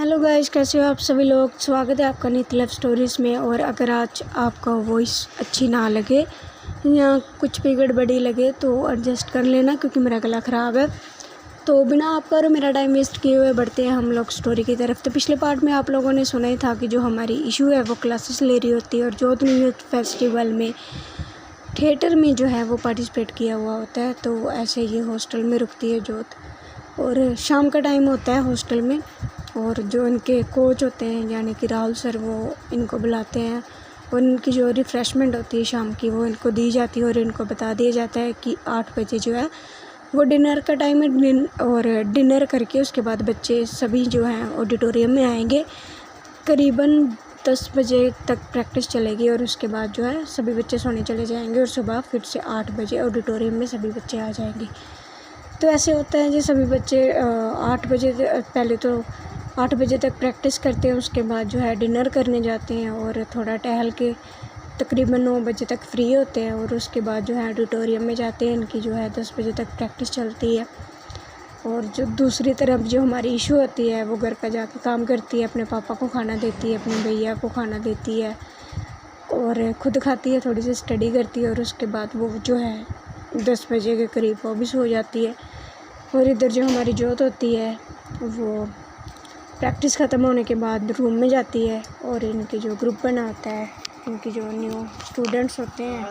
Hello guys, कैसे हो आप सभी लोग। स्वागत है आपका नीत लव स्टोरीज़ में। और अगर आज आपका वॉइस अच्छी ना लगे या कुछ भी गड़बड़ी लगे तो एडजस्ट कर लेना, क्योंकि मेरा गला ख़राब है। तो बिना आपका और मेरा टाइम वेस्ट किए हुए बढ़ते हैं हम लोग स्टोरी की तरफ। तो पिछले पार्ट में आप लोगों ने सुना ही था कि जो हमारी इशू है वो क्लासेस ले रही होती है और जोत न्यू यूथ फेस्टिवल में थिएटर में जो है वो पार्टिसिपेट किया हुआ होता है। तो ऐसे ये हॉस्टल में रुकती है जोत, और शाम का टाइम होता है हॉस्टल में। और जो इनके कोच होते हैं यानी कि राहुल सर, वो इनको बुलाते हैं और इनकी जो रिफ़्रेशमेंट होती है शाम की वो इनको दी जाती है। और इनको बता दिया जाता है कि 8 बजे जो है वो डिनर का टाइम है। और डिनर करके उसके बाद बच्चे सभी जो हैं ऑडिटोरियम में आएंगे। करीबन 10 बजे तक प्रैक्टिस चलेगी और उसके बाद जो है सभी बच्चे सोने चले जाएंगे और सुबह फिर से 8 बजे ऑडिटोरियम में सभी बच्चे आ जाएंगे। तो ऐसे होता है जी, सभी बच्चे 8 बजे पहले तो 8 बजे तक प्रैक्टिस करते हैं, उसके बाद जो है डिनर करने जाते हैं और थोड़ा टहल के तकरीबन 9 बजे तक फ्री होते हैं। और उसके बाद जो है ऑडिटोरियम में जाते हैं। इनकी जो है 10 बजे तक प्रैक्टिस चलती है। और जो दूसरी तरफ जो हमारी इशू होती है वो घर का जाके काम करती है, अपने पापा को खाना देती है, अपने भैया को खाना देती है और ख़ुद खाती है, थोड़ी सी स्टडी करती है और उसके बाद वो जो है 10 बजे के करीब वो भी सो जाती है। और इधर जो हमारी जोत होती है वो प्रैक्टिस ख़त्म होने के बाद रूम में जाती है और इनके जो ग्रुप बना होता है, इनके जो न्यू स्टूडेंट्स होते हैं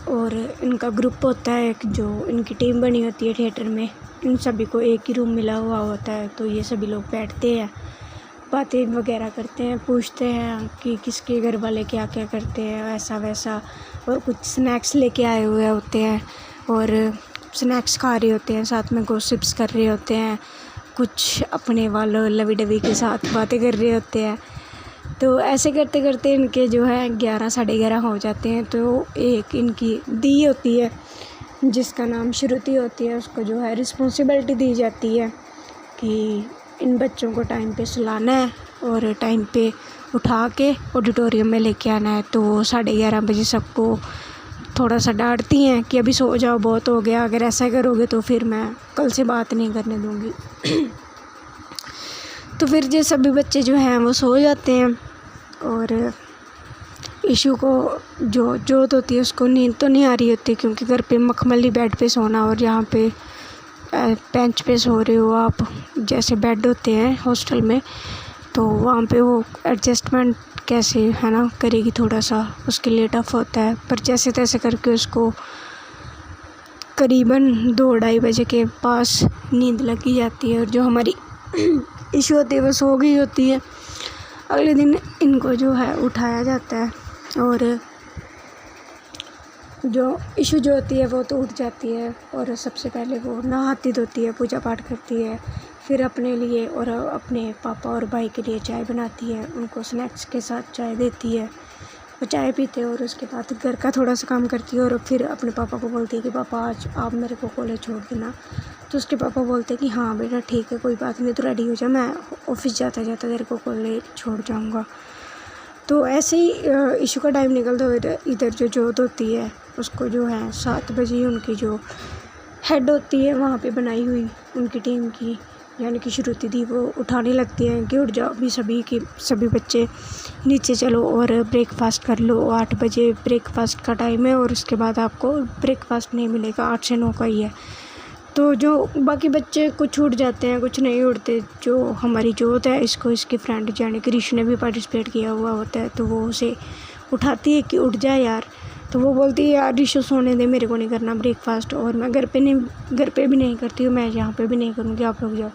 और इनका ग्रुप होता है, एक जो इनकी टीम बनी होती है थिएटर में, इन सभी को एक ही रूम मिला हुआ होता है। तो ये सभी लोग बैठते हैं, बातें वगैरह करते हैं, पूछते हैं कि किसके घर वाले क्या क्या करते हैं, ऐसा वैसा। और कुछ स्नैक्स लेके आए हुए होते हैं और स्नैक्स खा रहे होते हैं, साथ में गॉसिप्स कर रहे होते हैं, कुछ अपने वालों लवी डवी के साथ बातें कर रहे होते हैं। तो ऐसे करते करते इनके जो है 11 साढ़े 11 हो जाते हैं। तो एक इनकी दी होती है जिसका नाम श्रुति होती है, उसको जो है रिस्पॉन्सिबिलिटी दी जाती है कि इन बच्चों को टाइम पे सुलाना है और टाइम पे उठा के ऑडिटोरियम में लेके आना है। तो वो 11:30 बजे सबको थोड़ा सा डांटती हैं कि अभी सो जाओ, बहुत हो गया, अगर ऐसा करोगे तो फिर मैं कल से बात नहीं करने दूँगी। तो फिर ये सभी बच्चे जो हैं वो सो जाते हैं और इशू को जो जोत होती है उसको नींद तो नहीं आ रही होती, क्योंकि घर पे मखमली बेड पे सोना और यहाँ पे बेंच पे सो रहे हो आप, जैसे बेड होते हैं हॉस्टल में, तो वहाँ पे वो एडजस्टमेंट कैसे है ना करेगी, थोड़ा सा उसके लिए टफ़ होता है। पर जैसे तैसे करके उसको करीबन 2-2:30 बजे के पास नींद लगी जाती है और जो हमारी इशू होती है वो सो गई होती है। अगले दिन इनको जो है उठाया जाता है और जो इशू जो होती है वो तो उठ जाती है और सबसे पहले वो नहाती धोती है, पूजा पाठ करती है, फिर अपने लिए और अपने पापा और भाई के लिए चाय बनाती है, उनको स्नैक्स के साथ चाय देती है, वो चाय पीते हैं और उसके बाद घर का थोड़ा सा काम करती है और फिर अपने पापा को बोलती है कि पापा आज आप मेरे को कॉलेज छोड़ देना। तो उसके पापा बोलते हैं कि हाँ बेटा ठीक है, कोई बात नहीं, तो रेडी हो जा, मैं ऑफिस जाता जाता तेरे को कॉलेज छोड़ जाऊँगा। तो ऐसे ही इशू का टाइम निकलता हुआ इधर जो जोत होती है उसको जो है 7 बजे उनकी जो हेड होती है वहाँ पे बनाई हुई उनकी टीम की यानी कि श्रुति दी, वो उठाने लगती हैं कि उठ जाओ अभी सभी बच्चे नीचे चलो और ब्रेकफास्ट कर लो। 8 बजे ब्रेकफास्ट का टाइम है और उसके बाद आपको ब्रेकफास्ट नहीं मिलेगा, 8 से 9 का ही है। तो जो बाकी बच्चे कुछ उठ जाते हैं, कुछ नहीं उठते। जो हमारी जोत है इसको इसकी फ्रेंड यानी कि ऋषि ने भी पार्टिसिपेट किया हुआ होता है, तो वो उसे उठाती है कि उठ जाए यार। तो वो बोलती है यार ऋषि सोने दे, मेरे को नहीं करना ब्रेकफास्ट, और मैं घर पे भी नहीं करती हूँ, मैं यहाँ पे भी नहीं करूँगी, आप लोग जाओ।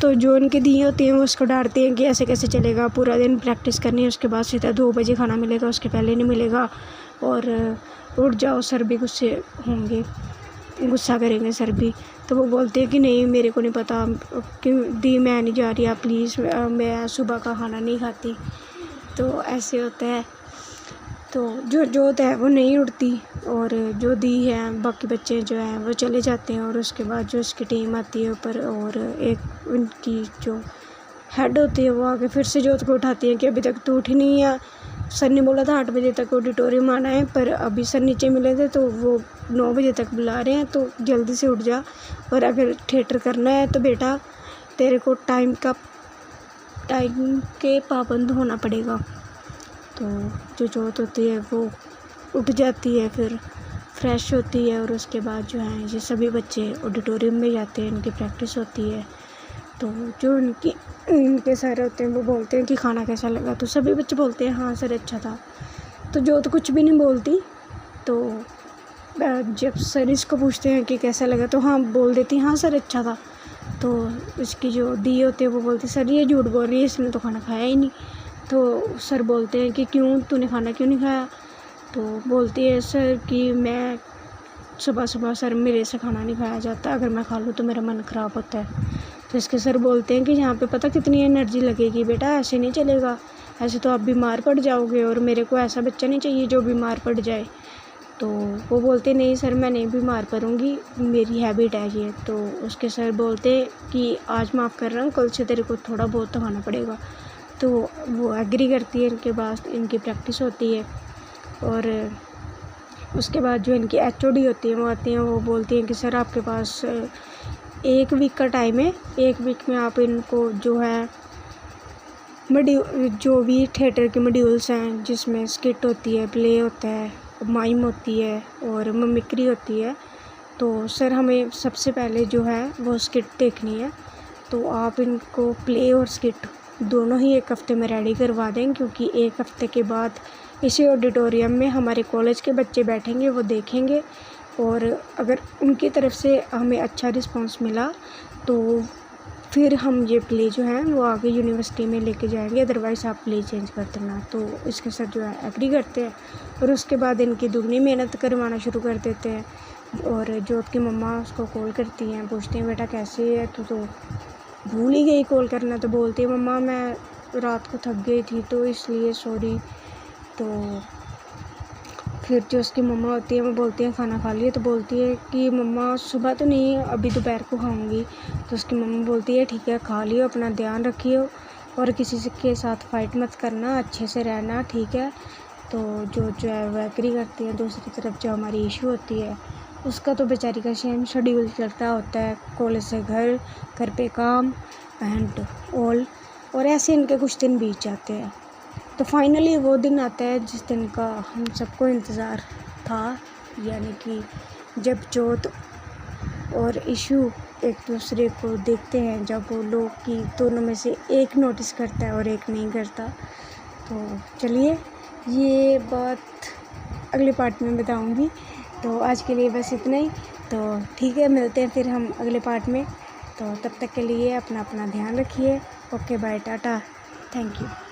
तो जो उनकी दी होती हैं वो उसको डांटती हैं कि ऐसे कैसे चलेगा, पूरा दिन प्रैक्टिस करनी है, उसके बाद सीधा 2 बजे खाना मिलेगा, उसके पहले नहीं मिलेगा, और उठ जाओ, सर भी गुस्सा करेंगे सर भी। तो वो बोलते हैं कि नहीं मेरे को नहीं पता कि दी मैं नहीं जा रही, आप प्लीज़, मैं सुबह का खाना नहीं खाती। तो ऐसे होता है। तो जो जोत है वो नहीं उठती और जो दी है बाकी बच्चे जो हैं वो चले जाते हैं और उसके बाद जो उसकी टीम आती है ऊपर और एक उनकी जो हेड होती है वो आके फिर से जोत को उठाती है कि अभी तक तो उठी नहीं है, सर ने बोला था 8 बजे तक ऑडिटोरियम आना है, पर अभी सर नीचे मिले थे तो वो 9 बजे तक बुला रहे हैं, तो जल्दी से उठ जा, और अगर थिएटर करना है तो बेटा तेरे को टाइम के पाबंद होना पड़ेगा। तो जो जोत होती है वो उठ जाती है, फिर फ्रेश होती है, और उसके बाद जो है ये सभी बच्चे ऑडिटोरियम में जाते हैं, इनकी प्रैक्टिस होती है। तो जो इनके सर होते हैं वो बोलते हैं कि खाना कैसा लगा, तो सभी बच्चे बोलते हैं हाँ सर अच्छा था। तो जोत कुछ भी नहीं बोलती, तो जब सर इसको पूछते हैं कि कैसा लगा तो हाँ बोल देती हाँ सर अच्छा था। तो इसकी जो दी होती है वो बोलती सर ये झूठ बोल रही है, इसने तो खाना खाया ही नहीं। तो सर बोलते हैं कि क्यों, तूने खाना क्यों नहीं खाया? तो बोलती है सर कि मैं सुबह सुबह सर मेरे से खाना नहीं खाया जाता, अगर मैं खा लूँ तो मेरा मन ख़राब होता है। तो इसके सर बोलते हैं कि यहाँ पे पता कितनी एनर्जी लगेगी बेटा, ऐसे नहीं चलेगा, ऐसे तो आप बीमार पड़ जाओगे, और मेरे को ऐसा बच्चा नहीं चाहिए जो बीमार पड़ जाए। तो वो बोलते नहीं सर मैं नहीं बीमार पड़ूँगी, मेरी हैबिट है ये। तो उसके सर बोलते कि आज माफ़ कर रहा हूँ, कल से तेरे को थोड़ा बहुत तो खाना पड़ेगा। तो वो एग्री करती है, इनके बाद इनकी प्रैक्टिस होती है, और उसके बाद जो इनकी HOD होती है वो आती हैं, वो बोलती हैं कि सर आपके पास 1 वीक का टाइम है, 1 वीक में आप इनको जो है जो भी थिएटर के मॉड्यूल्स हैं जिसमें स्किट होती है, प्ले होता है, माइम होती है और मिमिक्री होती है, तो सर हमें सबसे पहले जो है वो स्किट देखनी है। तो आप इनको प्ले और स्किट दोनों ही 1 हफ़्ते में रेडी करवा दें, क्योंकि 1 हफ़्ते के बाद इसी ऑडिटोरियम में हमारे कॉलेज के बच्चे बैठेंगे, वो देखेंगे, और अगर उनकी तरफ से हमें अच्छा रिस्पांस मिला तो फिर हम ये प्ले जो है वो आगे यूनिवर्सिटी में लेके जाएंगे, अदरवाइज़ आप प्ले चेंज कर देना। तो इसके साथ जो है एग्री करते हैं, और उसके बाद इनकी दुगनी मेहनत करवाना शुरू कर देते हैं। और जोत की मम्मा उसको कॉल करती हैं, पूछती हैं बेटा कैसे है, तो भूल ही गई कॉल करना। तो बोलती है मम्मा मैं रात को थक गई थी तो इसलिए सॉरी। तो फिर जो उसकी मम्मा होती है वो बोलती है खाना खा लिया? तो बोलती है कि मम्मा सुबह तो नहीं, अभी दोपहर को खाऊंगी। तो उसकी मम्मा बोलती है ठीक है खा लियो, अपना ध्यान रखियो, और किसी से के साथ फाइट मत करना, अच्छे से रहना, ठीक है। तो जो है वो एग्री करती है। दूसरी तरफ जो हमारी इशू होती है उसका तो बेचारी का सेम शेड्यूल चलता होता है, कॉलेज से घर, घर पे काम एंड ऑल, और ऐसे इनके कुछ दिन बीत जाते हैं। तो फाइनली वो दिन आता है जिस दिन का हम सबको इंतज़ार था, यानी कि जब जोत और इशू एक दूसरे को देखते हैं, जब वो लोग कि दोनों में से एक नोटिस करता है और एक नहीं करता। तो चलिए ये बात अगले पार्ट में बताऊंगी। तो आज के लिए बस इतना ही। तो ठीक है, मिलते हैं फिर हम अगले पार्ट में। तो तब तक के लिए अपना ध्यान रखिए। Okay bye, tata, thank you.